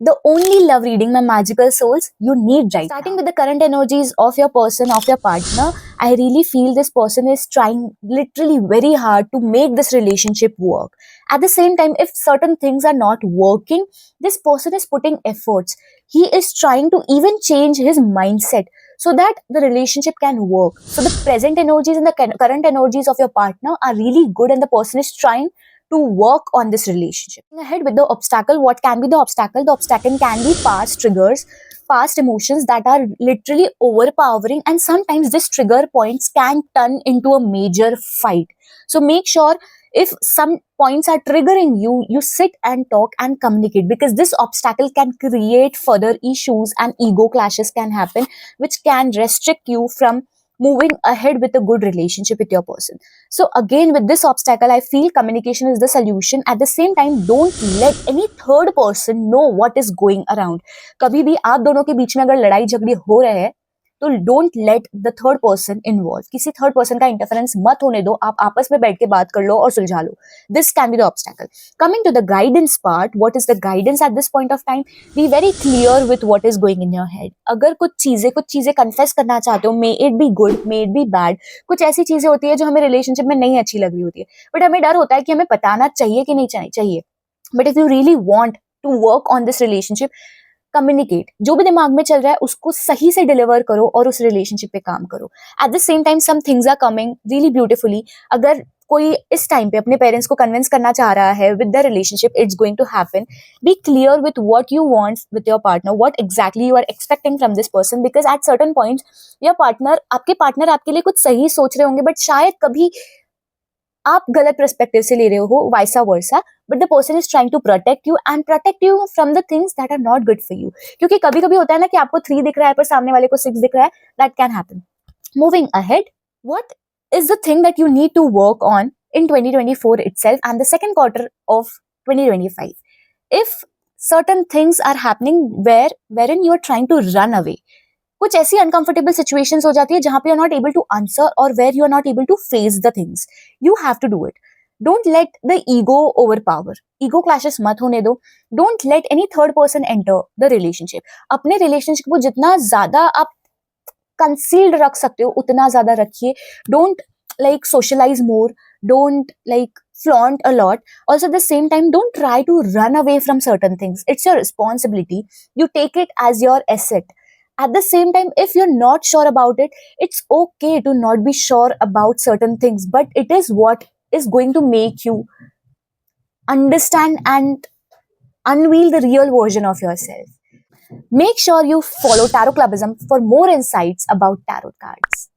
The only love reading, my magical souls, you need right Starting now. With the current energies of your person, of your partner, I really feel this person is trying literally very hard to make this relationship work. At the same time, if certain things are not working, this person is putting efforts. He is trying to even change his mindset so that the relationship can work. So the present energies and the current energies of your partner are really good, and the person is trying to work on this relationship. Ahead with the obstacle, what can be the obstacle? The obstacle can be past triggers, past emotions that are literally overpowering, and sometimes this trigger points can turn into a major fight. So make sure, if some points are triggering you, you sit and talk and communicate, because this obstacle can create further issues and ego clashes can happen, which can restrict you from moving ahead with a good relationship with your person. So again, with this obstacle, I feel communication is the solution. At the same time, don't let any third person know what is going around. कभी भी आप दोनों के बीच में अगर लड़ाई झगड़े हो रहे हैं, तो don't let the third person involve. किसी थर्ड पर्सन का इंटरफेरेंस मत होने दो. आप आपस में बैठ के बात कर लो और सुलझा लो. This can be the obstacle. Coming to the guidance part, what is the guidance at this point of time? Be very clear with what is going in your head. अगर कुछ चीजें कन्फेस करना चाहते हो, may it be good, may it be bad. कुछ ऐसी चीजें होती है जो हमें रिलेशनशिप में नहीं अच्छी लग रही होती है, बट हमें डर होता है कि हमें बताना चाहिए कि नहीं चाहिए. But if you really want to work on this relationship, communicate. जो भी दिमाग में चल रहा है उसको सही से डिलीवर करो और उस रिलेशनशिप पे काम करो. At the same time some things are coming really beautifully. अगर कोई इस टाइम पे अपने पेरेंट्स को कन्विंस करना चाह रहा है with the relationship, it's going to happen. Be clear with what you want with your partner, what exactly you are expecting from this person, because at certain points your partner आपके लिए कुछ सही सोच रहे होंगे, बट शायद कभी आप गलत पर्सपेक्टिव से ले रहे हो, vice versa. But the person is trying to protect you from the things that are not good for you. क्योंकि कभी कभी होता है ना कि आपको 3 दिख रहा है पर सामने वाले को 6 दिख रहा है. That can happen. Moving ahead, what is the thing that you need to work on in 2024 itself and the second quarter of 2025? If certain things are happening wherein you are trying to run away, कुछ ऐसी uncomfortable situations हो जाती है जहां पे you are not able to answer और where you are not able to face the things. You have to do it. Don't let the ego overpower. Ego clashes मत होने दो. Don't let any third person enter the relationship. अपने relationship को जितना ज्यादा आप concealed रख सकते हो उतना ज्यादा रखिए. Don't like socialize more. Don't like flaunt a lot. Also at the same time, don't try to run away from certain things. It's your responsibility. You take it as your asset. At the same time, if you're not sure about it, it's okay to not be sure about certain things, but it is what is going to make you understand and unveil the real version of yourself. Make sure you follow Tarot Clubism for more insights about tarot cards.